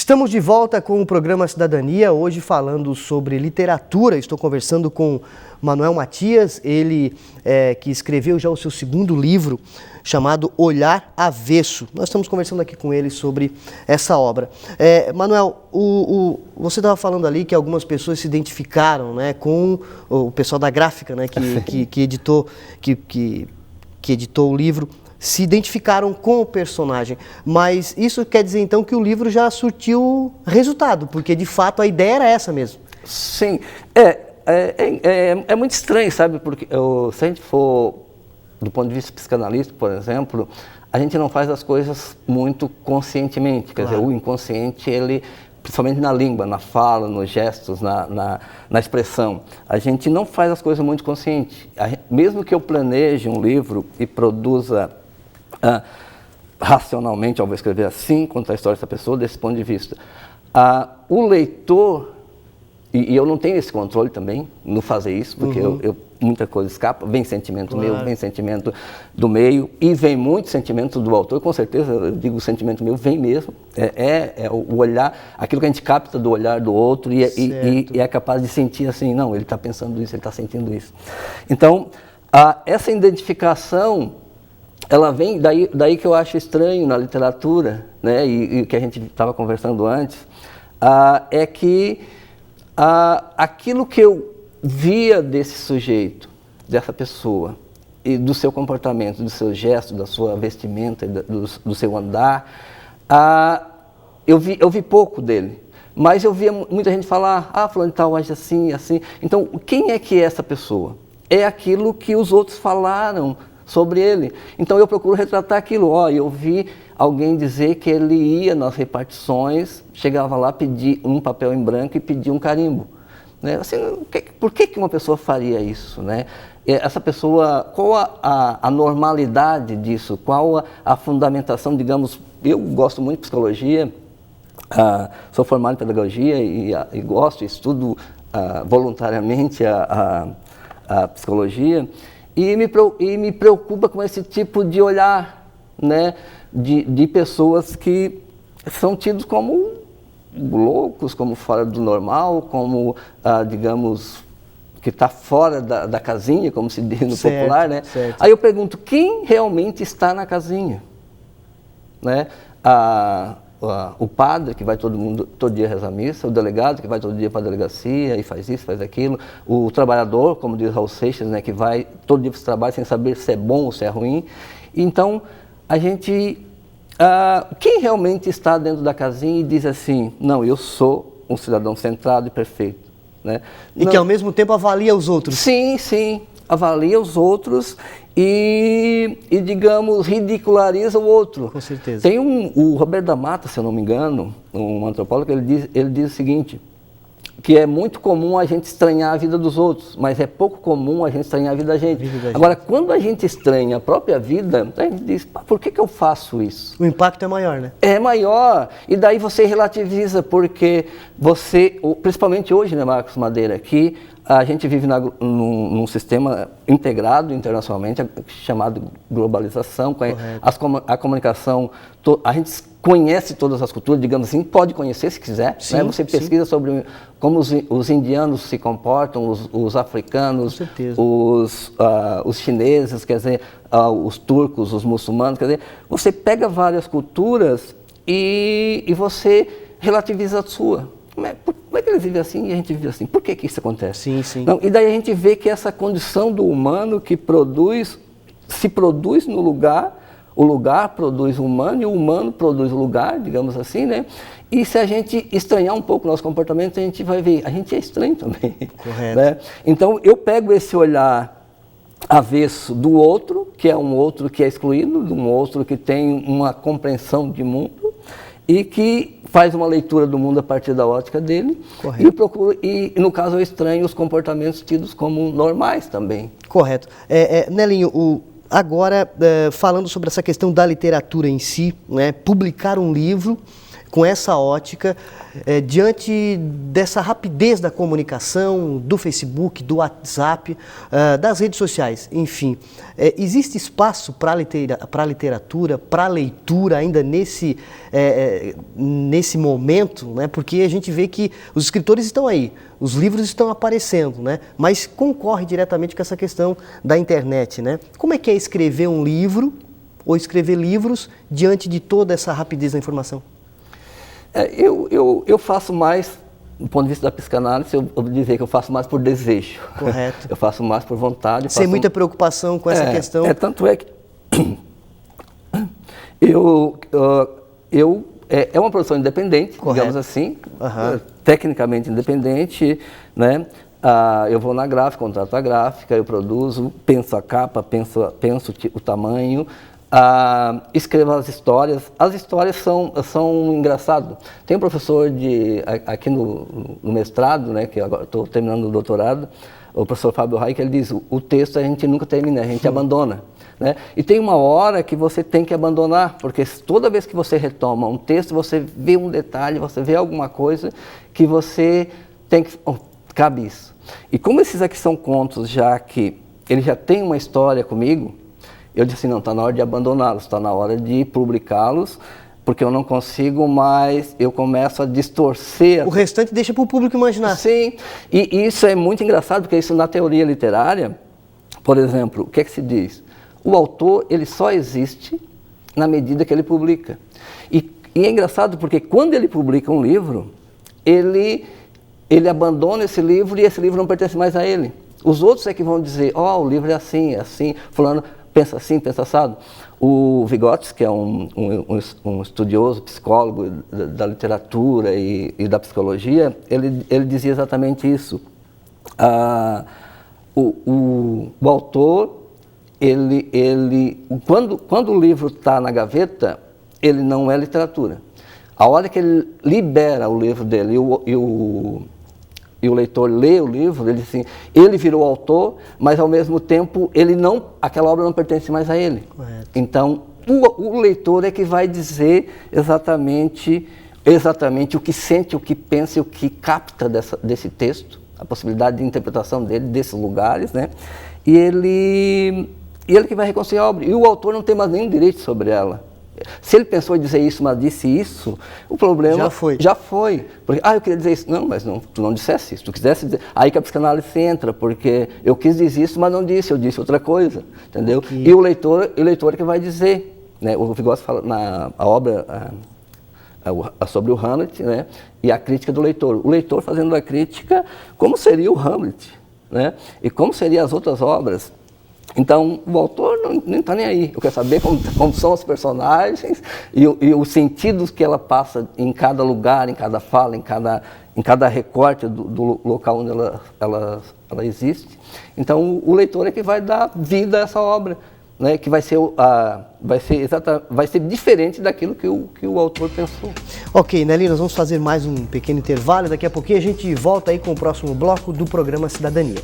Estamos de volta com o programa Cidadania, hoje falando sobre literatura. Estou conversando com Manuel Matias, ele que escreveu já o seu segundo livro, chamado Olhar Avesso. Nós estamos conversando aqui com ele sobre essa obra. Manuel, você estava falando ali que algumas pessoas se identificaram, né, com o pessoal da gráfica, né, que editou o livro, se identificaram com o personagem, mas isso quer dizer então que o livro já surtiu resultado, porque de fato a ideia era essa mesmo. Sim, é muito estranho, sabe, porque se a gente for do ponto de vista psicanalítico, por exemplo, a gente não faz as coisas muito conscientemente, quer dizer, o inconsciente, ele, principalmente na língua, na fala, nos gestos, na expressão, a gente não faz as coisas muito consciente. Mesmo que eu planeje um livro e produza racionalmente, eu vou escrever assim, contar a história dessa pessoa, desse ponto de vista. O leitor, e eu não tenho esse controle também no fazer isso, porque muita coisa escapa, vem sentimento meu, vem sentimento do meio, e vem muito sentimento do autor, com certeza, eu digo o sentimento meu, vem mesmo, o olhar, aquilo que a gente capta do olhar do outro, e é capaz de sentir assim, não, ele está pensando isso, ele está sentindo isso. Então, essa identificação, ela vem, daí que eu acho estranho na literatura, né, e que a gente estava conversando antes, é que aquilo que eu via desse sujeito, dessa pessoa, e do seu comportamento, do seu gesto, da sua vestimenta, do seu andar, eu vi pouco dele, mas eu via muita gente falar, fulano de tal age assim, assim. Então, quem é que é essa pessoa? É aquilo que os outros falaram sobre ele. Então eu procuro retratar aquilo. Eu vi alguém dizer que ele ia nas repartições, chegava lá, pedia um papel em branco e pedia um carimbo. Né? Assim, por que uma pessoa faria isso? Né? Essa pessoa, qual a normalidade disso? Qual a fundamentação, digamos, eu gosto muito de psicologia, sou formado em pedagogia e gosto, estudo voluntariamente a psicologia, e me preocupa com esse tipo de olhar, né, de pessoas que são tidos como loucos, como fora do normal, como, digamos, que está fora da casinha, como se diz no popular, né? Certo. Aí eu pergunto, quem realmente está na casinha? Né? O padre que vai todo dia rezar a missa, o delegado que vai todo dia para a delegacia e faz isso, faz aquilo, o trabalhador, como diz Raul Seixas, né, que vai todo dia para o trabalho sem saber se é bom ou se é ruim. Então, a gente, quem realmente está dentro da casinha e diz assim, não, eu sou um cidadão centrado e perfeito. Né? E que ao mesmo tempo avalia os outros. Sim, sim, avalia os outros e digamos, ridiculariza o outro. Com certeza. Tem o Roberto da Mata, se eu não me engano, um antropólogo, ele diz o seguinte, que é muito comum a gente estranhar a vida dos outros, mas é pouco comum a gente estranhar a vida da gente. Agora, quando a gente estranha a própria vida, a gente diz, por que eu faço isso? O impacto é maior, né? É maior, e daí você relativiza, porque você, principalmente hoje, né, Marcos Madeira, que a gente vive num sistema integrado internacionalmente, chamado globalização, a comunicação, a gente conhece todas as culturas, digamos assim, pode conhecer se quiser, sim, né? Você pesquisa sobre como os indianos se comportam, os africanos, os chineses, quer dizer, os turcos, os muçulmanos, quer dizer, você pega várias culturas e você relativiza a sua. Como é que eles vivem assim e a gente vive assim? Por que isso acontece? Sim, sim. Não, e daí a gente vê que essa condição do humano que se produz no lugar, o lugar produz o humano e o humano produz o lugar, digamos assim, né? E se a gente estranhar um pouco o nosso comportamento, a gente vai ver, a gente é estranho também. Correto. Né? Então eu pego esse olhar avesso do outro, que é um outro que é excluído, de um outro que tem uma compreensão de mundo, e que faz uma leitura do mundo a partir da ótica dele. Correto. E no caso eu estranho os comportamentos tidos como normais também. Correto. Nelinho, agora falando sobre essa questão da literatura em si, né, publicar um livro com essa ótica, diante dessa rapidez da comunicação, do Facebook, do WhatsApp, das redes sociais, enfim, existe espaço para a literatura, para a leitura ainda nesse momento, né? Porque a gente vê que os escritores estão aí, os livros estão aparecendo, né? Mas concorre diretamente com essa questão da internet, né? Como é que é escrever um livro ou escrever livros diante de toda essa rapidez da informação? Eu faço mais, do ponto de vista da psicanálise, eu vou dizer que eu faço mais por desejo. Correto. Eu faço mais por vontade. Sem muita preocupação com essa questão. Tanto é que é uma produção independente, correto, digamos assim, tecnicamente independente, né? Eu vou na gráfica, contrato a gráfica, eu produzo, penso a capa, penso o tamanho, escrevo as histórias. As histórias são engraçadas. Tem um professor aqui no mestrado, né, que agora estou terminando o doutorado, o professor Fábio Rai, que ele diz, o texto a gente nunca termina, a gente abandona. Né? E tem uma hora que você tem que abandonar, porque toda vez que você retoma um texto, você vê um detalhe, você vê alguma coisa que você tem que... cabe isso. E como esses aqui são contos, já que ele já tem uma história comigo, eu disse assim, não, está na hora de abandoná-los, está na hora de publicá-los, porque eu não consigo mais, eu começo a distorcer. O restante deixa para o público imaginar. Sim, e isso é muito engraçado, porque isso na teoria literária, por exemplo, o que é que se diz? O autor, ele só existe na medida que ele publica. E é engraçado porque quando ele publica um livro, ele abandona esse livro e esse livro não pertence mais a ele. Os outros é que vão dizer, o livro é assim, fulano pensa assim, pensa assado. O Vygotsky, que é um estudioso, psicólogo da literatura e da psicologia, ele dizia exatamente isso. O autor, quando o livro está na gaveta, ele não é literatura. A hora que ele libera o livro dele e o leitor lê o livro, ele diz assim, ele virou autor, mas ao mesmo tempo aquela obra não pertence mais a ele. Correto. Então, o leitor é que vai dizer exatamente o que sente, o que pensa e o que capta desse texto, a possibilidade de interpretação dele, desses lugares, né? E ele que vai reconstruir a obra. E o autor não tem mais nenhum direito sobre ela. Se ele pensou em dizer isso, mas disse isso, o problema já foi. Porque, eu queria dizer isso. Não, mas tu não dissesse isso. Tu quisesse dizer. Aí que a psicanálise entra, porque eu quis dizer isso, mas não disse, eu disse outra coisa. Entendeu? E o leitor é que vai dizer. Né? O Vygotsky fala na obra sobre o Hamlet, né? E a crítica do leitor. O leitor fazendo a crítica, como seria o Hamlet, né? E como seriam as outras obras. Então, o autor não está nem aí. Eu quero saber como são os personagens e os sentidos que ela passa em cada lugar, em cada fala, em cada recorte do local onde ela existe. Então, o leitor é que vai dar vida a essa obra, né? Que vai ser diferente daquilo que o autor pensou. Ok, Nelly, nós vamos fazer mais um pequeno intervalo. Daqui a pouquinho a gente volta aí com o próximo bloco do programa Cidadania.